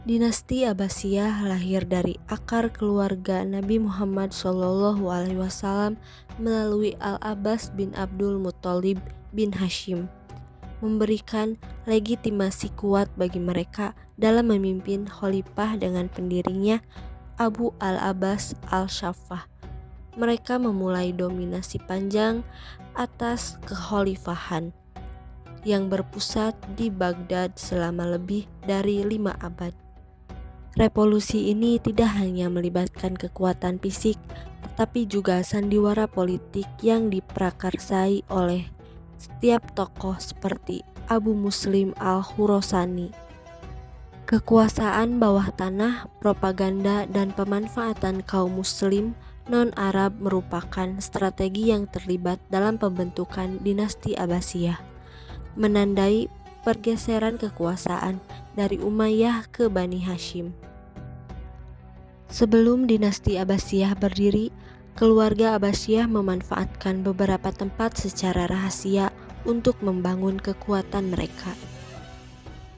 Dinasti Abbasiyah lahir dari akar keluarga Nabi Muhammad SAW melalui Al-Abbas bin Abdul Muthalib bin Hashim, memberikan legitimasi kuat bagi mereka dalam memimpin khalifah dengan pendirinya Abu al-Abbas al-Shaffah. Mereka memulai dominasi panjang atas kekhalifahan yang berpusat di Baghdad selama lebih dari 5 abad. Revolusi ini tidak hanya melibatkan kekuatan fisik, tetapi juga sandiwara politik yang diprakarsai oleh setiap tokoh seperti Abu Muslim al-Khurasani. Kekuasaan bawah tanah, propaganda, dan pemanfaatan kaum muslim non-Arab merupakan strategi yang terlibat dalam pembentukan dinasti Abbasiyah, menandai pergeseran kekuasaan dari Umayyah ke Bani Hashim. Sebelum dinasti Abbasiyah berdiri, keluarga Abbasiyah memanfaatkan beberapa tempat secara rahasia untuk membangun kekuatan mereka,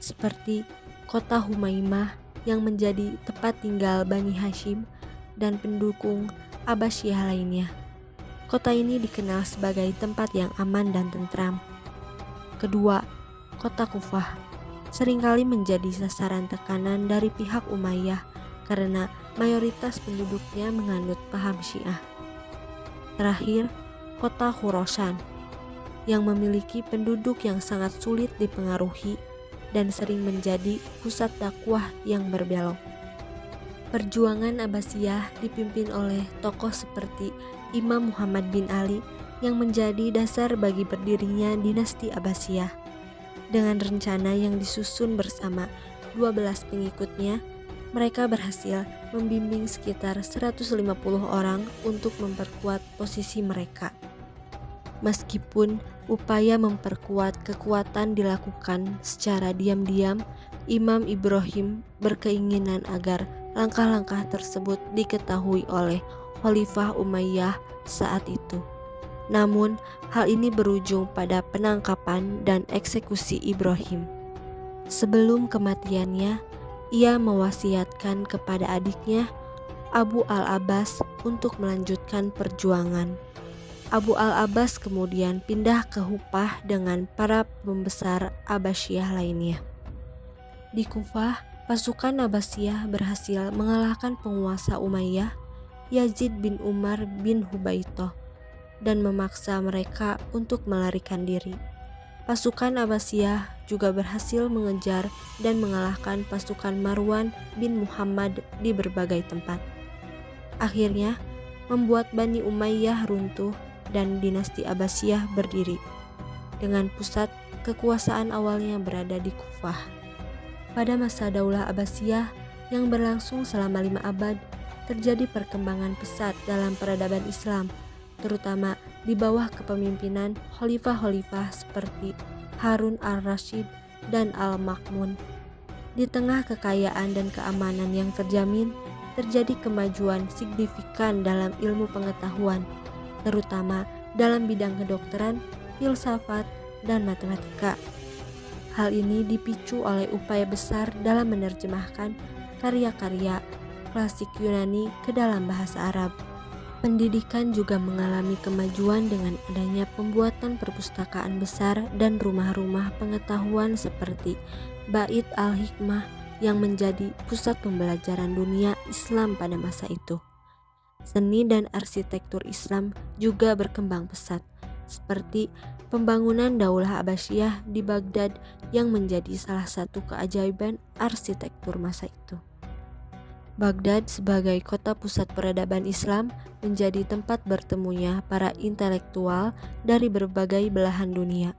seperti kota Humaimah yang menjadi tempat tinggal Bani Hashim dan pendukung Abbasiyah lainnya. Kota ini dikenal sebagai tempat yang aman dan tentram. Kedua, kota Kufah seringkali menjadi sasaran tekanan dari pihak Umayyah karena mayoritas penduduknya menganut paham Syiah. Terakhir, kota Khurasan yang memiliki penduduk yang sangat sulit dipengaruhi dan sering menjadi pusat dakwah yang berbelok. Perjuangan Abbasiyah dipimpin oleh tokoh seperti Imam Muhammad bin Ali yang menjadi dasar bagi berdirinya dinasti Abbasiyah. Dengan rencana yang disusun bersama 12 pengikutnya, mereka berhasil membimbing sekitar 150 orang untuk memperkuat posisi mereka. Meskipun upaya memperkuat kekuatan dilakukan secara diam-diam, Imam Ibrahim berkeinginan agar langkah-langkah tersebut diketahui oleh Khalifah Umayyah saat itu. Namun, hal ini berujung pada penangkapan dan eksekusi Ibrahim. Sebelum kematiannya, ia mewasiatkan kepada adiknya Abu al-Abbas untuk melanjutkan perjuangan. Abu al-Abbas kemudian pindah ke Kufah dengan para pembesar Abbasiyah lainnya. Di Kufah, pasukan Abbasiyah berhasil mengalahkan penguasa Umayyah, Yazid bin Umar bin Hubaitoh, dan memaksa mereka untuk melarikan diri. Pasukan Abbasiyah juga berhasil mengejar dan mengalahkan pasukan Marwan bin Muhammad di berbagai tempat. Akhirnya, membuat Bani Umayyah runtuh dan dinasti Abbasiyah berdiri, dengan pusat kekuasaan awalnya berada di Kufah. Pada masa Daulah Abbasiyah yang berlangsung selama 5 abad, terjadi perkembangan pesat dalam peradaban Islam, terutama di bawah kepemimpinan khalifah-khalifah seperti Harun al-Rashid dan Al-Ma'mun. Di tengah kekayaan dan keamanan yang terjamin, terjadi kemajuan signifikan dalam ilmu pengetahuan, terutama dalam bidang kedokteran, filsafat, dan matematika. Hal ini dipicu oleh upaya besar dalam menerjemahkan karya-karya klasik Yunani ke dalam bahasa Arab. Pendidikan juga mengalami kemajuan dengan adanya pembuatan perpustakaan besar dan rumah-rumah pengetahuan seperti Bait al-Hikmah yang menjadi pusat pembelajaran dunia Islam pada masa itu. Seni dan arsitektur Islam juga berkembang pesat, seperti pembangunan Daulah Abbasiyah di Baghdad yang menjadi salah satu keajaiban arsitektur masa itu. Baghdad sebagai kota pusat peradaban Islam menjadi tempat bertemunya para intelektual dari berbagai belahan dunia,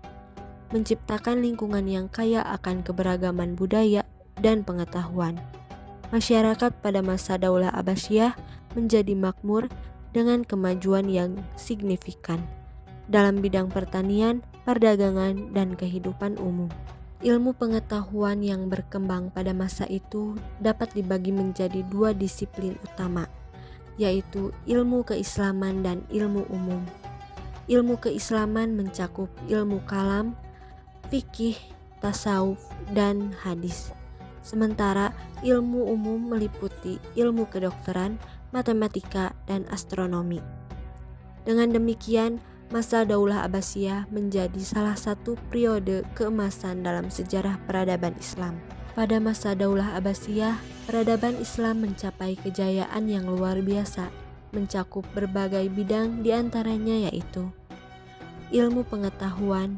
menciptakan lingkungan yang kaya akan keberagaman budaya dan pengetahuan. Masyarakat pada masa Daulah Abbasiyah menjadi makmur dengan kemajuan yang signifikan dalam bidang pertanian, perdagangan, dan kehidupan umum. Ilmu pengetahuan yang berkembang pada masa itu dapat dibagi menjadi 2 disiplin utama, yaitu ilmu keislaman dan ilmu umum. Ilmu keislaman mencakup ilmu kalam, fikih, tasawuf, dan hadis. sementara ilmu umum meliputi ilmu kedokteran, matematika, dan astronomi. Dengan demikian, masa Daulah Abbasiyah menjadi salah satu periode keemasan dalam sejarah peradaban Islam. Pada masa Daulah Abbasiyah, peradaban Islam mencapai kejayaan yang luar biasa, mencakup berbagai bidang diantaranya yaitu ilmu pengetahuan,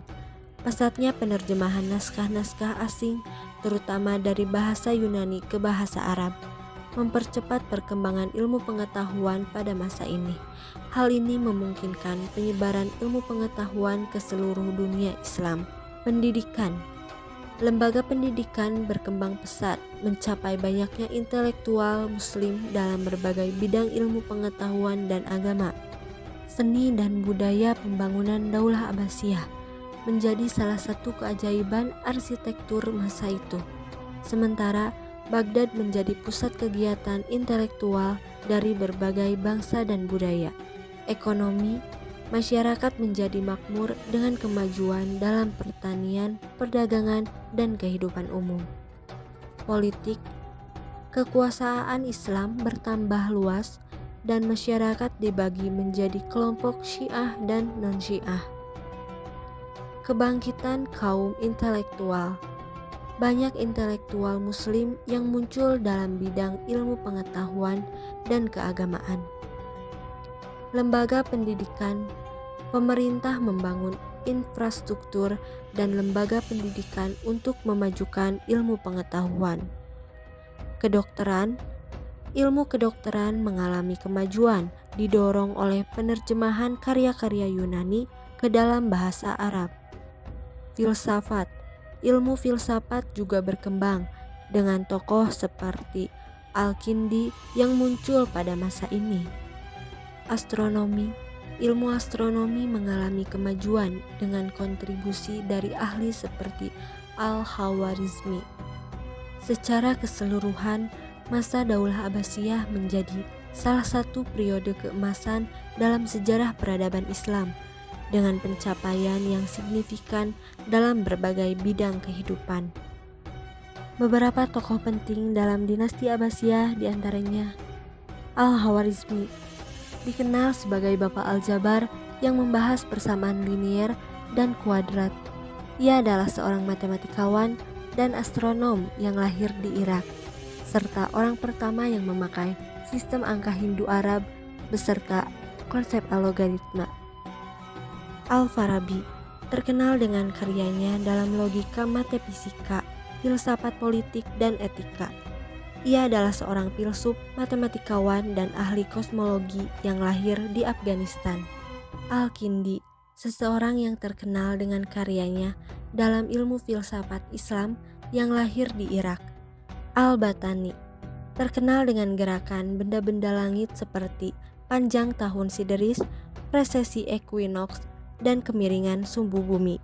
pesatnya penerjemahan naskah-naskah asing, terutama dari bahasa Yunani ke bahasa Arab, mempercepat perkembangan ilmu pengetahuan pada masa ini. Hal ini memungkinkan penyebaran ilmu pengetahuan ke seluruh dunia Islam. Pendidikan. Lembaga pendidikan berkembang pesat, mencapai banyaknya intelektual muslim dalam berbagai bidang ilmu pengetahuan dan agama. Seni dan budaya pembangunan Daulah Abbasiyah menjadi salah satu keajaiban arsitektur masa itu. Sementara Baghdad menjadi pusat kegiatan intelektual dari berbagai bangsa dan budaya. Ekonomi, masyarakat menjadi makmur dengan kemajuan dalam pertanian, perdagangan, dan kehidupan umum. Politik, kekuasaan Islam bertambah luas dan masyarakat dibagi menjadi kelompok Syiah dan non-Syiah. Kebangkitan kaum intelektual. Banyak intelektual muslim yang muncul dalam bidang ilmu pengetahuan dan keagamaan. Lembaga pendidikan. Pemerintah membangun infrastruktur dan lembaga pendidikan untuk memajukan ilmu pengetahuan. Kedokteran. Ilmu kedokteran mengalami kemajuan didorong oleh penerjemahan karya-karya Yunani ke dalam bahasa Arab. Filsafat. Ilmu filsafat juga berkembang dengan tokoh seperti Al-Kindi yang muncul pada masa ini. Astronomi. Ilmu astronomi mengalami kemajuan dengan kontribusi dari ahli seperti Al-Khawarizmi. Secara keseluruhan, masa Daulah Abbasiyah menjadi salah satu periode keemasan dalam sejarah peradaban Islam dengan pencapaian yang signifikan dalam berbagai bidang kehidupan. Beberapa tokoh penting dalam dinasti Abbasiyah diantaranya Al-Khawarizmi, dikenal sebagai Bapak Aljabar yang membahas persamaan linier dan kuadrat. Ia adalah seorang matematikawan dan astronom yang lahir di Irak, serta orang pertama yang memakai sistem angka Hindu-Arab beserta konsep algoritma. Al-Farabi terkenal dengan karyanya dalam logika metafisika, filsafat politik, dan etika. Ia adalah seorang filsuf, matematikawan, dan ahli kosmologi yang lahir di Afghanistan. Al-Kindi, seseorang yang terkenal dengan karyanya dalam ilmu filsafat Islam yang lahir di Irak. Al-Batani, terkenal dengan gerakan benda-benda langit seperti panjang tahun sideris, presesi equinox, dan kemiringan sumbu bumi.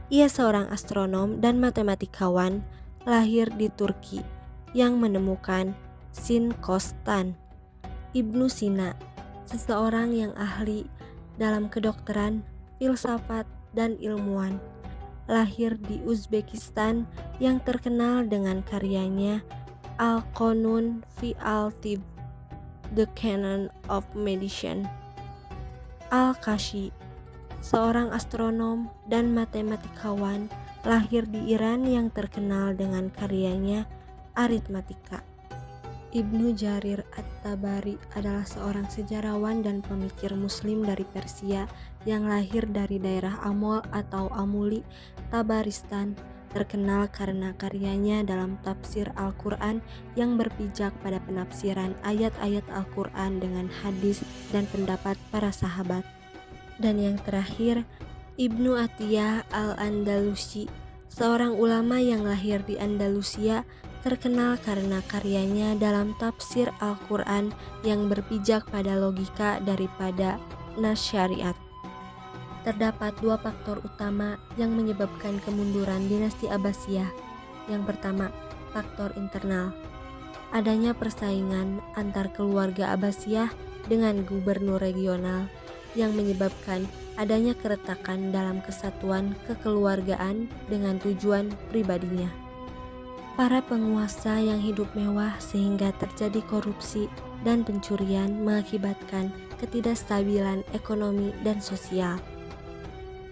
Ia seorang astronom dan matematikawan lahir di Turki yang menemukan sin cos tan. Ibnu Sina, seseorang yang ahli dalam kedokteran, filsafat, dan ilmuwan, lahir di Uzbekistan yang terkenal dengan karyanya Al-Qanun fi al-Tibb, The Canon of Medicine. Al-Kashi, seorang astronom dan matematikawan lahir di Iran yang terkenal dengan karyanya Aritmatika. Ibnu Jarir At-Tabari adalah seorang sejarawan dan pemikir muslim dari Persia yang lahir dari daerah Amol atau Amuli, Tabaristan, terkenal karena karyanya dalam tafsir Al-Quran yang berpijak pada penafsiran ayat-ayat Al-Quran dengan hadis dan pendapat para sahabat. Dan yang terakhir, Ibnu Atiyah Al-Andalusi, seorang ulama yang lahir di Andalusia, terkenal karena karyanya dalam tafsir Al-Quran yang berpijak pada logika daripada nas syariat. Terdapat dua faktor utama yang menyebabkan kemunduran dinasti Abbasiyah. Yang pertama, faktor internal. Adanya persaingan antar keluarga Abbasiyah dengan gubernur regional yang menyebabkan adanya keretakan dalam kesatuan kekeluargaan dengan tujuan pribadinya. Para penguasa yang hidup mewah sehingga terjadi korupsi dan pencurian mengakibatkan ketidakstabilan ekonomi dan sosial.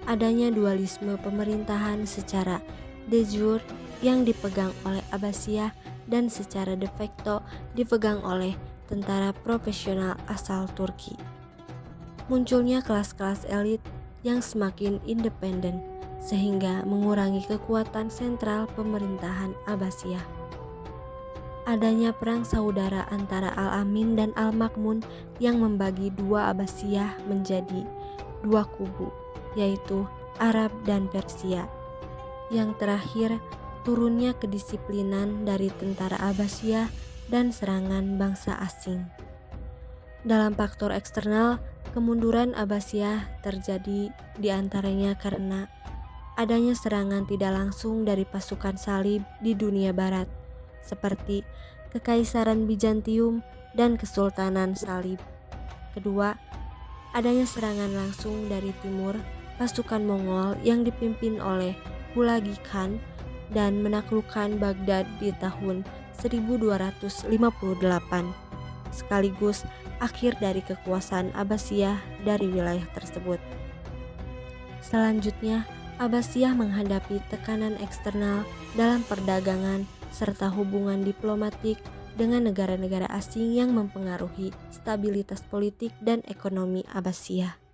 Adanya dualisme pemerintahan secara de jure yang dipegang oleh Abbasiyah dan secara de facto dipegang oleh tentara profesional asal Turki. Munculnya kelas-kelas elit yang semakin independen sehingga mengurangi kekuatan sentral pemerintahan Abbasiyah. Adanya perang saudara antara Al-Amin dan Al-Ma'mun yang membagi dua Abbasiyah menjadi dua kubu, yaitu Arab dan Persia. Yang terakhir, turunnya kedisiplinan dari tentara Abbasiyah dan serangan bangsa asing. Dalam faktor eksternal, kemunduran Abbasiyah terjadi diantaranya karena adanya serangan tidak langsung dari pasukan salib di dunia barat, seperti Kekaisaran Bizantium dan Kesultanan Salib. Kedua, adanya serangan langsung dari timur, pasukan Mongol yang dipimpin oleh Hulagu Khan dan menaklukkan Baghdad di tahun 1258, sekaligus akhir dari kekuasaan Abbasiyah dari wilayah tersebut. Selanjutnya, Abbasiyah menghadapi tekanan eksternal dalam perdagangan serta hubungan diplomatik dengan negara-negara asing yang mempengaruhi stabilitas politik dan ekonomi Abbasiyah.